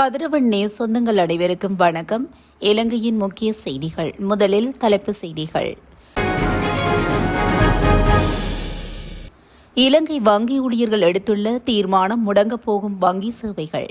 கதிரவன் news சொந்தங்கள் அனைவருக்கும் வணக்கம். இலங்கையின் முக்கிய செய்திகள். முதலில் தலைப்புச் செய்திகள். இலங்கை வங்கி ஊழியர்கள் எடுத்துள்ள தீர்மானம் முடங்கப் போகும் வங்கி சேவைகள்.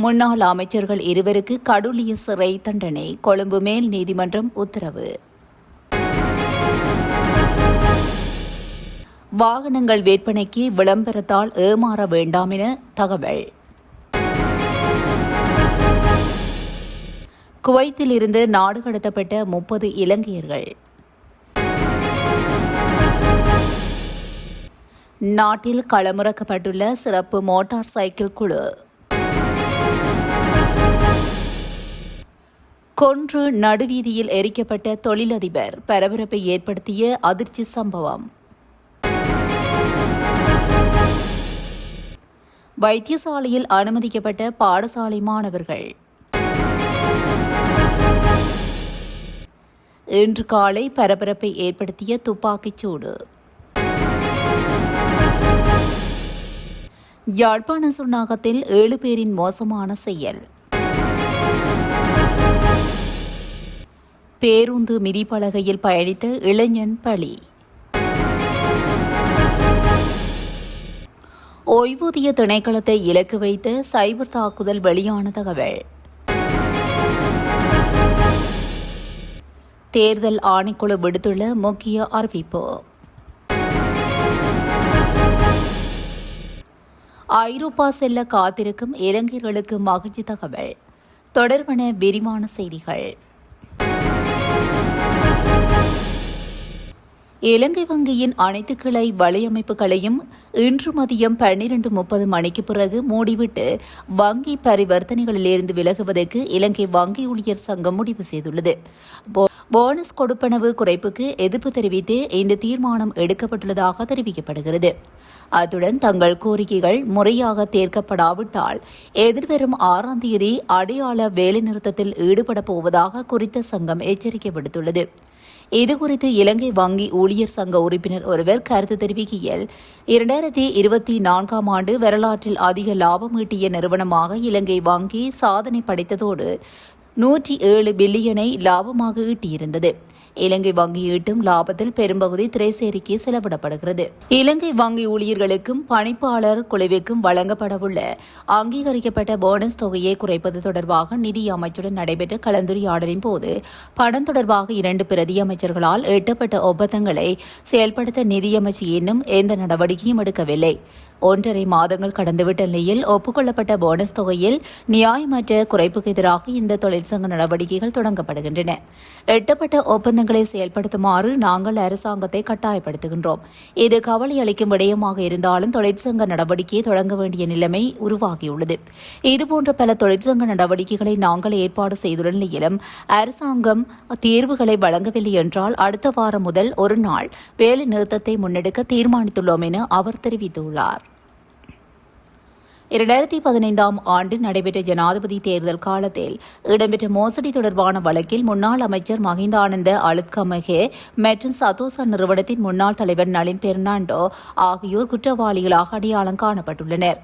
முன்னாள் அமைச்சர்கள் இருவருக்கு கடூழிய சிறை தண்டனை. கொழும்பு மேல் நீதிமன்றம் உத்தரவு. வாகனங்கள் விற்பனைக்கு விளம்பரத்தால் ஏமாற வேண்டாம் என தகவல். குவைத்தில் இருந்து நாடு கடத்தப்பட்ட 30 இலங்கையர்கள். நாட்டில் களமிறக்கப்பட்டுள்ள சிறப்பு மோட்டார் சைக்கிள் குழு. கொன்று நடுவீதியில் எரிக்கப்பட்ட தொழிலதிபர். பரபரப்பை ஏற்படுத்திய அதிர்ச்சி சம்பவம். வைத்தியசாலையில் அனுமதிக்கப்பட்ட பாடசாலை மாணவர்கள். இன்று காலை பரபரப்பை ஏற்படுத்திய துப்பாக்கிச் சூடு. யாழ்ப்பாண சுன்னாகத்தில் 7 பேரின் மோசமான செயல். பேருந்து மிதிப்பலகையில் பயணித்த இளைஞன் பலி. ஓய்வூதிய திணைக்களத்தை இலக்கு வைத்த சைபர் தாக்குதல் வெளியான தகவல். தேர்தல் ஆணைக்குழு விடுத்துள்ள முக்கிய அறிவிப்பு. ஐரோப்பா செல்ல காத்திருக்கும் இலங்கையர்களுக்கு மகிழ்ச்சி தகவல். தொடர்பான விரிவான செய்திகள். இலங்கை வங்கியின் அனைத்து கிளை வலையமைப்புகளையும் இன்று மதியம் 12:30 மணிக்கு பிறகு மூடிவிட்டு வங்கி பரிவர்த்தனைகளிலிருந்து விலகுவதற்கு இலங்கை வங்கி ஊழியர் சங்கம் முடிவு செய்துள்ளது. போனஸ் கொடுப்பனவு குறைப்புக்கு எதிர்ப்பு தெரிவித்து இந்த தீர்மானம் எடுக்கப்பட்டுள்ளதாக தெரிவிக்கப்படுகிறது. அத்துடன் தங்கள் கோரிக்கைகள் முறையாக தீர்க்கப்படாவிட்டால் எதிர்வரும் 6ஆம் தேதி அடையாள வேலைநிறுத்தத்தில் ஈடுபடப் போவதாக குறித்த சங்கம் எச்சரிக்கை விடுத்துள்ளது. இதுகுறித்து இலங்கை வங்கி ஊழியர் சங்க உறுப்பினர் ஒருவர் கருத்து தெரிவிக்கையில், 2024ஆம் ஆண்டு வரலாற்றில் அதிக லாபம் ஈட்டிய நிறுவனமாக இலங்கை வங்கி சாதனை படைத்ததோடு 107 பில்லியனை லாபமாக ஈட்டியிருந்தது. இலங்கை வங்கி ஈட்டும் லாபத்தில் பெரும்பகுதி திரைசேரிக்கு செலவிடப்படுகிறது. இலங்கை வங்கி ஊழியர்களுக்கும் பணிப்பாளர் குழுவிற்கும் வழங்கப்படவுள்ள அங்கீகரிக்கப்பட்ட போனஸ் தொகையை குறைப்பது தொடர்பாக நிதி அமைச்சுடன் நடைபெற்ற கலந்துரையாடலின் போது பணம் தொடர்பாக 2 பிரதி அமைச்சர்களால் எட்டப்பட்ட ஒப்பந்தங்களை செயல்படுத்த நிதியமைச்சு இன்னும் எந்த நடவடிக்கையும் எடுக்கவில்லை. 1.5 மாதங்கள் கடந்துவிட்ட நிலையில் ஒப்புக்கொள்ளப்பட்ட போனஸ் தொகையில் நியாயமற்ற குறைப்புக்கு எதிராக இந்த தொழிற்சங்க நடவடிக்கைகள் தொடங்கப்படுகின்றன. எட்டப்பட்ட ஒப்பந்தங்களை செயல்படுத்துமாறு நாங்கள் அரசாங்கத்தை கட்டாயப்படுத்துகின்றோம். இது கவலை அளிக்கும் விடயமாக இருந்தாலும் தொழிற்சங்க நடவடிக்கையை தொடங்க வேண்டிய நிலைமை உருவாகியுள்ளது. இதுபோன்ற பல தொழிற்சங்க நடவடிக்கைகளை நாங்கள் ஏற்பாடு செய்துள்ள நிலையிலும் அரசாங்கம் தீர்வுகளை வழங்கவில்லை என்றால் அடுத்த வாரம் முதல் ஒரு நாள் வேலை நிறுத்தத்தை முன்னெடுக்க தீர்மானித்துள்ளோம் என அவர் தெரிவித்துள்ளார். 2015ஆம் ஆண்டு நடைபெற்ற ஜனாதிபதி தேர்தல் காலத்தில் இடம்பெற்ற மோசடி தொடர்பான வழக்கில் முன்னாள் அமைச்சர் மஹிந்தானந்த அழுத்கமகே மற்றும் சதோசா நிறுவனத்தின் முன்னாள் தலைவர் நளின் பெர்னாண்டோ ஆகியோர் குற்றவாளிகளாக அடையாளம் காணப்பட்டுள்ளனர்.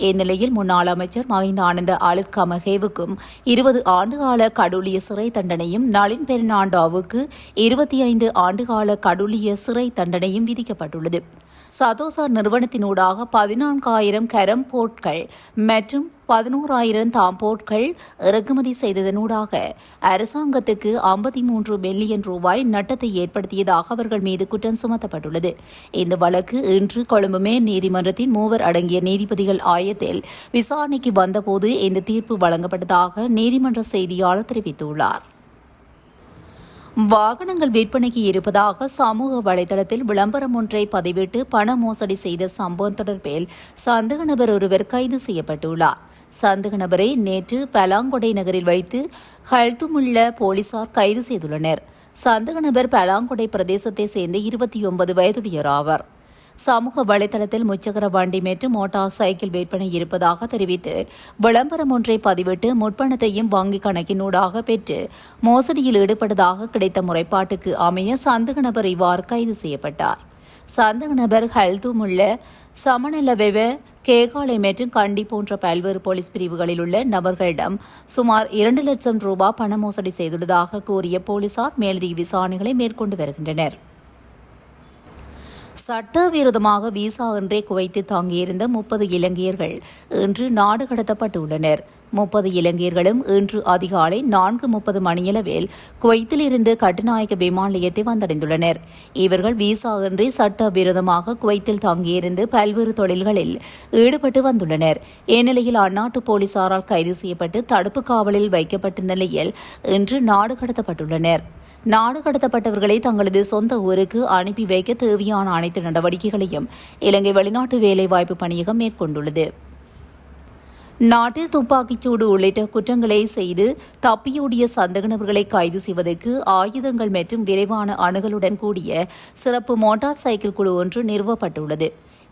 இந்நிலையில் முன்னாள் அமைச்சர் மஹிந்தானந்த அழுத்கமகேவுக்கும் 20 ஆண்டுகால கடூழிய சிறை தண்டனையும் நளின் பெர்னாண்டோவுக்கு 25 ஆண்டுகால கடூழிய சிறை தண்டனையும் விதிக்கப்பட்டுள்ளது. சதோசா நிறுவனத்தினூடாக 14,000 கரம் போட்கள் மற்றும் 11,000 தாம்போட்கள் இறக்குமதி செய்ததனூடாக அரசாங்கத்துக்கு 53 பில்லியன் ரூபாய் நட்டத்தை ஏற்படுத்தியதாக அவர்கள் மீது குற்றம் சுமத்தப்பட்டுள்ளது. இந்த வழக்கு இன்று கொழும்பு மேல் நீதிமன்றத்தின் 3 அடங்கிய நீதிபதிகள் ஆயத்தில் விசாரணைக்கு வந்தபோது இந்த தீர்ப்பு வழங்கப்பட்டதாக நீதிமன்ற செய்தியாளர் தெரிவித்துள்ளார். வாகனங்கள் விற்பனைக்கு இருப்பதாக சமூக வலைதளத்தில் விளம்பரம் ஒன்றை பதிவிட்டு பண மோசடி செய்த சம்பவம் தொடர்பில் சந்தேக நபர் ஒருவர் கைது செய்யப்பட்டுள்ளார். சந்தேக நபரை நேற்று பலாங்கொடை நகரில் வைத்து ஹல்துமுல்ல போலீசார் கைது செய்துள்ளனர். சந்தேக நபர் பலாங்கொடை பிரதேசத்தை சேர்ந்த 29 வயதுடையவர் ஆவார். சமூக வலைதளத்தில் முச்சக்கர வண்டி மற்றும் மோட்டார் சைக்கிள் விற்பனை இருப்பதாக தெரிவித்து விளம்பரம் ஒன்றை பதிவிட்டு முற்பணத்தையும் வங்கிக் கணக்கினூடாக பெற்று மோசடியில் ஈடுபட்டதாக கிடைத்த முறைப்பாட்டுக்கு அமைய சந்தேக நபர் இவ்வாறு கைது செய்யப்பட்டார். சந்தேக நபர் ஹல்துமுல்ல சமநலவெவ, கேகாலை மற்றும் கண்டி போன்ற பல்வேறு போலீஸ் பிரிவுகளில் உள்ள நபர்களிடம் சுமார் 2 லட்சம் ரூபாய் பண மோசடி செய்துள்ளதாக கூறிய போலீசார் மேலதிக விசாரணைகளை மேற்கொண்டு வருகின்றனர். சட்டவிரோதமாக விசா இன்றே குவைத்தில் தங்கியிருந்த 30 இலங்கையர்கள் இன்று நாடு கடத்தப்பட்டுள்ளனர். 30 இலங்கையர்களும் இன்று அதிகாலை 4:30 மணியளவில் குவைத்தில் இருந்து கட்டுநாயக்க விமான நிலையத்தை வந்தடைந்துள்ளனர். இவர்கள் விசா இன்றி சட்டவிரோதமாக குவைத்தில் தங்கியிருந்து பல்வேறு தொழில்களில் ஈடுபட்டு வந்துள்ளனர். இந்நிலையில் அந்நாட்டு போலீசாரால் கைது செய்யப்பட்டு தடுப்பு காவலில் வைக்கப்பட்ட நிலையில் இன்று நாடு கடத்தப்பட்டுள்ளனர். நாடு கடத்தப்பட்டவர்களை தங்களது சொந்த ஊருக்கு அனுப்பி வைக்க தேவையான அனைத்து நடவடிக்கைகளையும் இலங்கை வெளிநாட்டு வேலைவாய்ப்பு பணியகம் மேற்கொண்டுள்ளது. நாட்டில் துப்பாக்கிச்சூடு உள்ளிட்ட குற்றங்களை செய்து தப்பியோடிய சந்தேக நபர்களை கைது செய்வதற்கு ஆயுதங்கள் மற்றும் விரைவான அணுகலுடன் கூடிய சிறப்பு மோட்டார் சைக்கிள் குழு ஒன்று நிறுவப்பட்டுள்ளது.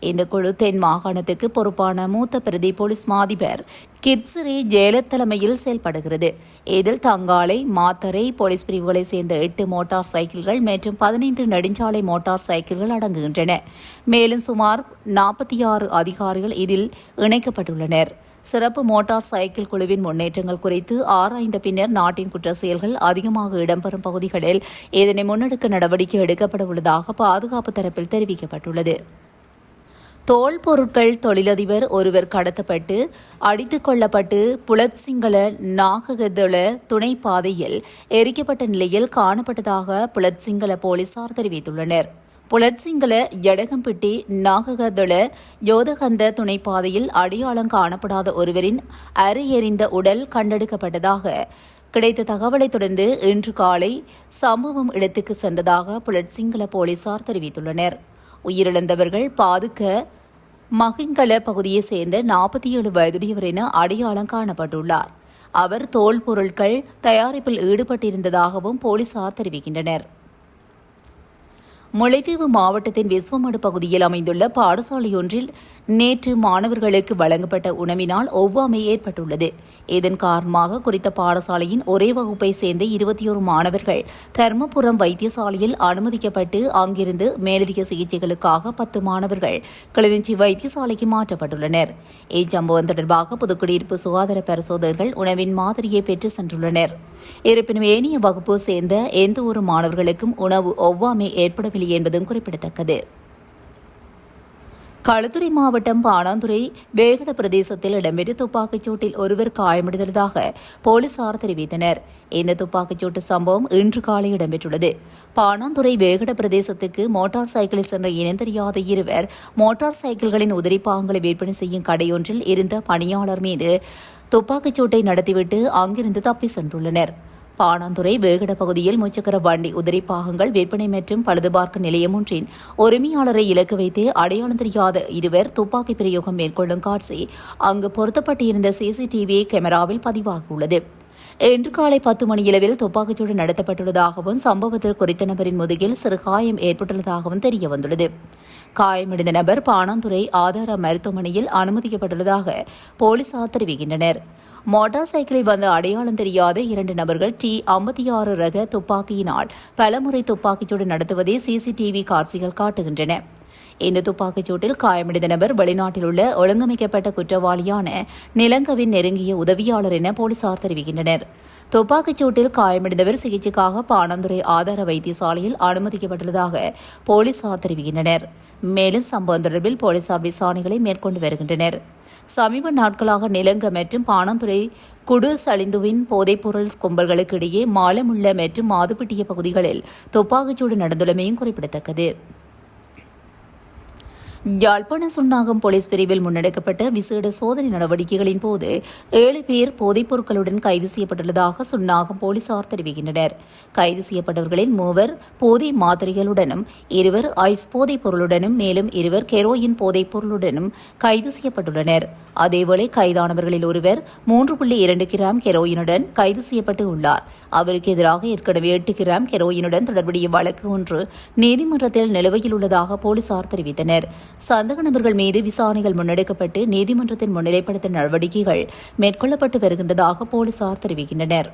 இந்த குழு தென் மாகாணத்துக்கு பொறுப்பான மூத்த பிரதி போலீஸ் மாதிபர் கிட்சிரி ஜெயலலிதா தலைமையில் செயல்படுகிறது. இதில் தங்காலை, மாத்தரை போலீஸ் பிரிவுகளை சேர்ந்த 8 மோட்டார் சைக்கிள்கள் மற்றும் 15 நெடுஞ்சாலை மோட்டார் சைக்கிள்கள் அடங்குகின்றன. மேலும் சுமார் 46 அதிகாரிகள் இதில் இணைக்கப்பட்டுள்ளனர். சிறப்பு மோட்டார் சைக்கிள் குழுவின் முன்னேற்றங்கள் குறித்து ஆராய்ந்த பின்னர் நாட்டின் குற்ற செயல்கள் அதிகமாக இடம்பெறும் பகுதிகளில் இதனை முன்னெடுக்க நடவடிக்கை எடுக்கப்பட உள்ளதாக பாதுகாப்பு தரப்பில் தெரிவிக்கப்பட்டுள்ளது. தோல் பொருட்கள் தொழிலதிபர் ஒருவர் கடத்தப்பட்டு அடித்துக் கொல்லப்பட்டு புலத்சிங்கள நாககதள துணை பாதையில் எரிக்கப்பட்ட நிலையில் காணப்பட்டதாக புலத்சிங்கள போலீசார் தெரிவித்துள்ளனர். புலத்சிங்கள ஜடகம்பிட்டி நாககதள யோதகந்த துணைப்பாதையில் அடையாளம் காணப்படாத ஒருவரின் அரை எறிந்த உடல் கண்டெடுக்கப்பட்டதாக கிடைத்த தகவலை தொடர்ந்து இன்று காலை சம்பவம் இடத்துக்கு சென்றதாக புலத்சிங்கள போலீசார் தெரிவித்துள்ளனர். உயிரிழந்தவர்கள் பாதுக்க மகிங்கல பகுதியைச் சேர்ந்த 47 வயதுடையவர் என அடையாளம் காணப்பட்டுள்ளார். அவர் தோல் பொருட்கள் தயாரிப்பில் ஈடுபட்டிருந்ததாகவும் போலீசார் தெரிவிக்கின்றனர். முல்லைத்தீவு மாவட்டத்தின் விஸ்வமடு பகுதியில் அமைந்துள்ள பாடசாலையொன்றில் நேற்று மாணவர்களுக்கு வழங்கப்பட்ட உணவினால் ஒவ்வாமை ஏற்பட்டுள்ளது. இதன் காரணமாக குறித்த பாடசாலையின் ஒரே வகுப்பை சேர்ந்த 21 மாணவர்கள் தர்மபுரம் வைத்தியசாலையில் அனுமதிக்கப்பட்டு அங்கிருந்து மேலதிக சிகிச்சைகளுக்காக 10 மாணவர்கள் கிளிநொச்சி வைத்தியசாலைக்கு மாற்றப்பட்டுள்ளனர். இச்சம்பவம் தொடர்பாக புதுக்குடியிருப்பு சுகாதார பரிசோதகர்கள் உணவின் மாதிரியை பெற்று சென்றுள்ளனர். இருப்பினும் ஏனைய வகுப்பு சேர்ந்த எந்த ஒரு மாணவர்களுக்கும் உணவு ஒவ்வாமை ஏற்படவில்லை என்பதும் குறிப்பிடத்தக்கது. களுத்துறை மாவட்டம் பாணாந்துறை வேகட பிரதேசத்தில் இடம்பெற்ற துப்பாக்கிச் சூட்டில் ஒருவர் காயமடைந்துள்ளதாக போலீசார் தெரிவித்தனர். இந்த துப்பாக்கிச்சூட்டு சம்பவம் இன்று காலை இடம்பெற்றுள்ளது. பாணாந்துறை வேகட பிரதேசத்துக்கு மோட்டார் சைக்கிளில் சென்ற இனந்தெரியாத இருவர் மோட்டார் சைக்கிள்களின் உதிரிப்பாகங்களை விற்பனை செய்யும் கடையொன்றில் இருந்த பணியாளர் மீது துப்பாக்கிச்சூட்டை நடத்திவிட்டு அங்கிருந்து தப்பி சென்றுள்ளனர். பாணாந்துறை வேகட பகுதியில் முச்சக்கர வண்டி உதிரிப்பாகங்கள் விற்பனை மற்றும் பழுதுபார்க்கும் நிலையம் ஒன்றின் உரிமையாளரை இலக்கு வைத்து அடையாளம் தெரியாத இருவர் துப்பாக்கி பிரயோகம் மேற்கொள்ளும் காட்சி அங்கு பொருத்தப்பட்டிருந்த சிசிடிவி கேமராவில் பதிவாகியுள்ளது. இன்று காலை 10 மணியளவில் துப்பாக்கிச்சூடு நடத்தப்பட்டுள்ளதாகவும் சம்பவத்தில் குறித்த நபரின் முதுகில் சிறு காயம் ஏற்பட்டுள்ளதாகவும் தெரியவந்துள்ளது. காயமடைந்த நபர் பாணாந்துறை ஆதார மருத்துவமனையில் அனுமதிக்கப்பட்டுள்ளதாக போலீசார் தெரிவிக்கின்றனர். மோட்டார் சைக்கிளில் வந்த அடையாளம் தெரியாத 2 நபர்கள் T56 ரக துப்பாக்கியினால் பலமுறை துப்பாக்கிச்சூடு நடத்துவதை சிசிடிவி காட்சிகள் காட்டுகின்றன. இந்த துப்பாக்கிச்சூட்டில் காயமடைந்த நபர் வெளிநாட்டில் உள்ள ஒழுங்கமைக்கப்பட்ட குற்றவாளியான நிலங்கவின் நெருங்கிய உதவியாளர் என போலீசார் தெரிவிக்கின்றனர். துப்பாக்கிச்சூட்டில் காயமடைந்தவர் சிகிச்சைக்காக பாணந்துறை ஆதார வைத்தியசாலையில் அனுமதிக்கப்பட்டுள்ளதாக போலீசார் தெரிவிக்கின்றனர். மேலும் சம்பவம் தொடர்பில் போலீசார் விசாரணைகளை மேற்கொண்டு வருகின்றனர். சமீப நாட்களாக நிலங்க மற்றும் பாணந்துறை குடு சளிந்துவின் போதைப்பொருள் கும்பல்களுக்கு இடையே மாலமுள்ள மற்றும் மாதுப்பிட்டிய பகுதிகளில் துப்பாக்கிச்சூடு நடந்துள்ளமையும் குறிப்பிடத்தக்கது. யாழ்ப்பாண சுன்னாகம் போலீஸ் பிரிவில் முன்னெடுக்கப்பட்ட விசேட சோதனை நடவடிக்கைகளின் போது 7 பேர் போதைப் பொருட்களுடன் கைது செய்யப்பட்டுள்ளதாக சுன்னாகம் போலீசார் தெரிவிக்கின்றனர். கைது செய்யப்பட்டவர்களில் 3 போதை மாத்திரைகளுடனும் 2 ஐஸ் போதைப் பொருளுடனும் மேலும் 2 கெரோயின் போதைப் பொருளுடனும் கைது செய்யப்பட்டுள்ளனர். அதேவேளை கைதானவர்களில் ஒருவர் 3.2 கிராம் கெரோயினுடன் கைது செய்யப்பட்டு உள்ளார். அவருக்கு எதிராக ஏற்கனவே 8 கிராம் கெரோயினுடன் தொடர்புடைய வழக்கு ஒன்று நீதிமன்றத்தில் நிலுவையில் உள்ளதாக போலீசார் தெரிவித்தனர். சந்தேக நபர்கள் மீது விசாரணைகள் முன்னெடுக்கப்பட்டு நீதிமன்றத்தில் முன்னிலைப்படுத்த நடவடிக்கைகள் மேற்கொள்ளப்பட்டு வருகின்றதாக போலீசார் தெரிவிக்கின்றனர்.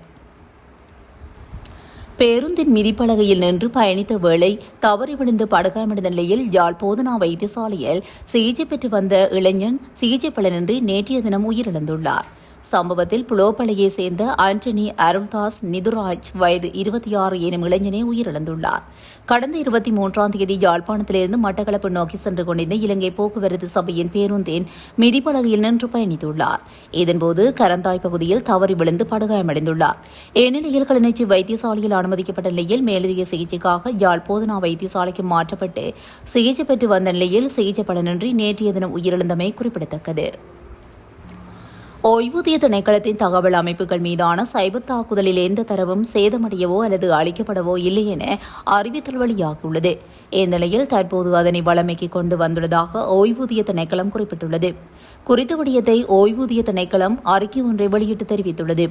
பேருந்தின் மிதிப்பலகையில் நின்று பயணித்த வேளை தவறி விழுந்து படுகாயமடைந்த நிலையில் யாழ் போதனா வைத்தியசாலையில் சிகிச்சை பெற்று வந்த இளைஞன் சிகிச்சை பலனின்றி நேற்றைய தினம் உயிரிழந்துள்ளார். சம்பவத்தில் புலோப்பளையை சேர்ந்த ஆண்டனி அருள்தாஸ் நிதுராஜ் வயது 26 எனும் இளைஞனே உயிரிழந்துள்ளார். கடந்த 23ஆம் தேதி யாழ்ப்பாணத்திலிருந்து மட்டக்களப்பு நோக்கி சென்று கொண்டிருந்த இலங்கை போக்குவரத்து சபையின் பேருந்தின் மிதிப்பலகையில் நின்று பயணித்துள்ளார். இதன்போது கரந்தாய் பகுதியில் தவறி விழுந்து படுகாயமடைந்துள்ளார். இந்நிலையில் கிளிநொச்சி வைத்தியசாலையில் அனுமதிக்கப்பட்ட நிலையில் மேலதிக சிகிச்சைக்காக யாழ் போதனா வைத்தியசாலைக்கு மாற்றப்பட்டு சிகிச்சை பெற்று வந்த நிலையில் சிகிச்சை பலனின்றி நேற்றைய தினம் உயிரிழந்தமை குறிப்பிடத்தக்கது. ஓய்வூதிய திணைக்களத்தின் தகவல் அமைப்புகள் மீதான சைபர் தாக்குதலில் எந்த தரவும் சேதமடையவோ அல்லது அளிக்கப்படவோ இல்லை என அறிவித்தல் வெளியாகியுள்ளது. இந்நிலையில் தற்போது அதனை வழமைக்கு கொண்டு வந்துள்ளதாக ஓய்வூதிய திணைக்களம் குறிப்பிட்டுள்ளது. குறித்த விடயத்தை ஓய்வூதிய திணைக்களம் அறிக்கை ஒன்றை வெளியிட்டு தெரிவித்துள்ளது.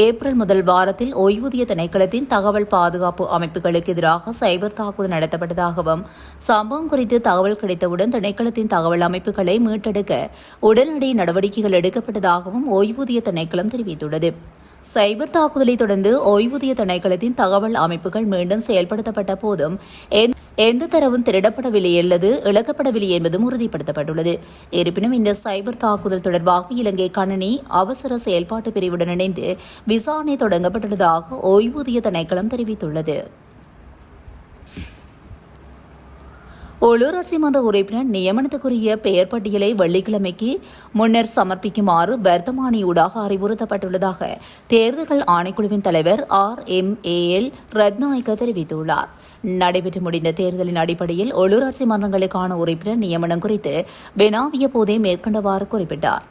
ஏப்ரல் முதல் வாரத்தில் ஓய்வூதிய திணைக்களத்தின் தகவல் பாதுகாப்பு அமைப்புகளுக்கு எதிராக சைபர் தாக்குதல் நடத்தப்பட்டதாகவும் சம்பவம் குறித்து தகவல் கிடைத்தவுடன் திணைக்களத்தின் தகவல் அமைப்புகளை மீட்டெடுக்க உடனடி நடவடிக்கைகள் எடுக்கப்பட்டதாகவும் ஓய்வூதிய திணைக்களம் தெரிவித்துள்ளது. சைபர் தாக்குதலை தொடர்ந்து ஓய்வூதிய திணைக்களத்தின் தகவல் அமைப்புகள் மீண்டும் செயல்படுத்தப்பட்ட போதும் எந்த தரவும் திருடப்படவில்லை அல்லது இழக்கப்படவில்லை என்பதும் உறுதிப்படுத்தப்பட்டுள்ளது. இருப்பினும் இந்த சைபர் தாக்குதல் தொடர்பாக இலங்கை கணனி அவசர செயல்பாட்டு பிரிவுடன் இணைந்து விசாரணை தொடங்கப்பட்டுள்ளதாக ஓய்வூதிய திணைக்களம் தெரிவித்துள்ளது. உள்ளூராட்சி மன்ற உறுப்பினர் நியமனத்துக்குரிய பெயர் பட்டியலை வெள்ளிக்கிழமைக்கு முன்னர் சமர்ப்பிக்குமாறு வர்த்தமானியூடாக அறிவுறுத்தப்பட்டுள்ளதாக தேர்தல்கள் ஆணைக்குழுவின் தலைவர் RMAL ரத்நாயக்க தெரிவித்துள்ளார். நடைபெற்று முடிந்த தேர்தலின் அடிப்படையில் உள்ளூராட்சி மன்றங்களுக்கான உறுப்பினர் நியமனம் குறித்து வினாவிய போதே மேற்கண்டவாறு குறிப்பிட்டார்.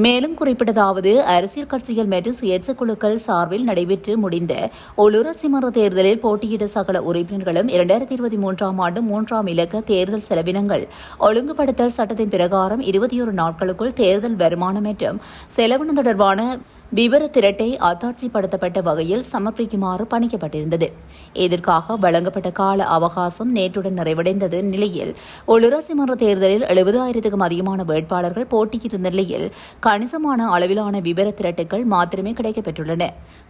மேலும் குறிப்பிட்டதாவது, அரசியல் கட்சிகள் மற்றும் சுயேட்சை குழுக்கள் சார்பில் நடைபெற்று முடிந்த உள்ளூராட்சி மன்ற தேர்தலில் போட்டியிட்ட சகல உறுப்பினர்களும் 2023ஆம் ஆண்டு 3ஆம் இலக்க தேர்தல் செலவினங்கள் ஒழுங்குபடுத்தல் சட்டத்தின் பிரகாரம் 21 நாட்களுக்குள் தேர்தல் வருமானம் மற்றும் செலவினம் தொடர்பான விவர திரட்டை அத்தாட்சிப்படுத்தப்பட்ட வகையில் சமர்ப்பிக்குமாறு பணிக்கப்பட்டிருந்தது. இதற்காக வழங்கப்பட்ட கால அவகாசம் நேற்றுடன் நிறைவடைந்தது நிலையில் உள்ளூராட்சி மன்ற தேர்தலில் 70,000க்கும் அதிகமான வேட்பாளர்கள் போட்டியிட்டிருந்த நிலையில் கணிசமான அளவிலான விவர திரட்டுகள் மாத்திரமே கிடைக்கப்பெற்றுள்ளன.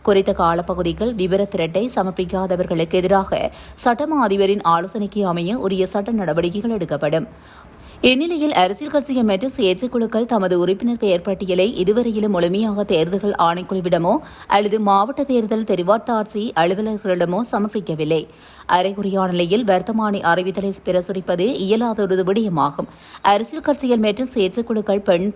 குறித்த காலப்பகுதிகள் விவர திரட்டை சமர்ப்பிக்காதவர்களுக்கு எதிராக சட்டமா அதிபரின் ஆலோசனைக்கு அமைய உரிய சட்ட நடவடிக்கைகள் எடுக்கப்படும். இந்நிலையில் அரசியல் கட்சிகள் மற்றும் சுயேட்சை குழுக்கள் தமது உறுப்பினர் பெயர் பட்டியலை இதுவரையிலும் முழுமையாக தேர்தல்கள் ஆணைக்குழுவிடமோ அல்லது மாவட்ட தேர்தல் தெரிவாட்டாட்சி அலுவலர்களிடமோ சமர்ப்பிக்கவில்லை. அரைகுறையான நிலையில் வர்த்தமானி அறிவித்தலை பிரசுரிப்பது இயலாத ஒரு விடயமாகும். அரசியல் கட்சிகள் மற்றும் சுயேட்சை குழுக்கள் பெண்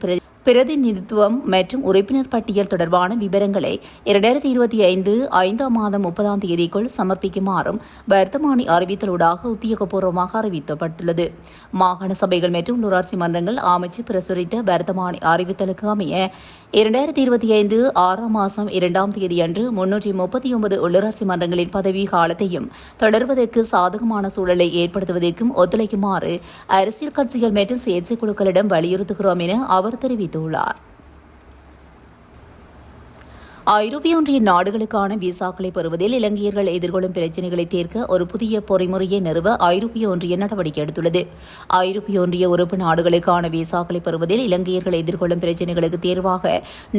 பிரதிநிதித்துவம் மற்றும் உறுப்பினர் பட்டியல் தொடர்பான விவரங்களை 2025 5ஆம் மாதம் 30ஆம் தேதிக்குள் சமர்ப்பிக்குமாறும் வர்த்தமானி அறிவித்தலூடாக உத்தியோகபூர்வமாக அறிவிக்கப்பட்டுள்ளது. மாகாண சபைகள் மற்றும் உள்ளூராட்சி மன்றங்கள் அமைச்சு பிரசுரித்த வர்த்தமானி அறிவித்தலுக்கு அமைய 2025 6ஆம் மாதம் 2ஆம் தேதியன்று 339 உள்ளூராட்சி மன்றங்களின் பதவி காலத்தையும் தொடர்வதற்கு சாதகமான சூழலை ஏற்படுத்துவதற்கும் ஒத்துழைக்குமாறு அரசியல் கட்சிகள் மற்றும் சுயேட்சை குழுக்களிடம் வலியுறுத்துகிறோம் என அவர் தெரிவித்தார். ஐரோப்பிய ஒன்றிய நாடுகளுக்கான விசாக்களை பெறுவதில் இலங்கையர்கள் எதிர்கொள்ளும் பிரச்சினைகளை தீர்க்க ஒரு புதிய பொறிமுறையை நிறுவ ஐரோப்பிய ஒன்றியம் நடவடிக்கை எடுத்துள்ளது. ஐரோப்பிய ஒன்றிய உறுப்பு நாடுகளுக்கான விசாக்களை பெறுவதில் இலங்கையர்கள் எதிர்கொள்ளும் பிரச்சினைகளுக்கு தீர்வாக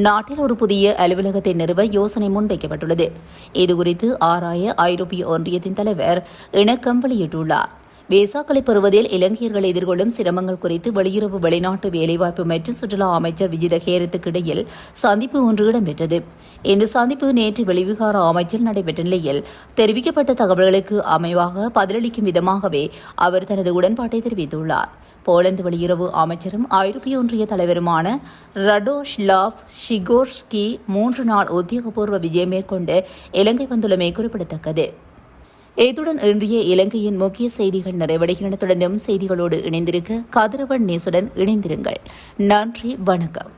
நாட்டில் ஒரு புதிய அலுவலகத்தை நிறுவ யோசனை முன்வைக்கப்பட்டுள்ளது. இதுகுறித்து ஆராய ஐரோப்பிய ஒன்றியத்தின் தலைவர் இணக்கம் வெளியிட்டுள்ளார். விசாக்களை பெறுவதில் இலங்கையர்கள் எதிர்கொள்ளும் சிரமங்கள் குறித்து வெளியுறவு வெளிநாட்டு வேலைவாய்ப்பு மற்றும் சுற்றுலா அமைச்சர் விஜித ஹேரத்துக்கு இடையில் சந்திப்பு ஒன்று இடம்பெற்றது. இந்த சந்திப்பு நேற்று வெளிவிகார அமைச்சர் நடைபெற்ற நிலையில் தெரிவிக்கப்பட்ட தகவல்களுக்கு அமைவாக பதிலளிக்கும் விதமாகவே அவர் தனது உடன்பாட்டை தெரிவித்துள்ளார். போலந்து வெளியுறவு அமைச்சரும் ஐரோப்பிய ஒன்றிய தலைவருமான ரடோஸ்லாவ் ஷிகோர்ஸ்கி 3 நாள் உத்தியோகபூர்வ விஜயம் மேற்கொண்டு இலங்கை வந்துள்ளமை குறிப்பிடத்தக்கது. இத்துடன் இன்றைய இலங்கையின் முக்கிய செய்திகள் நிறைவடைகின்றன. தொடர்ந்தும் செய்திகளோடு இணைந்திருக்க கதிரவன் நியூஸுடன் இணைந்திருங்கள். நன்றி, வணக்கம்.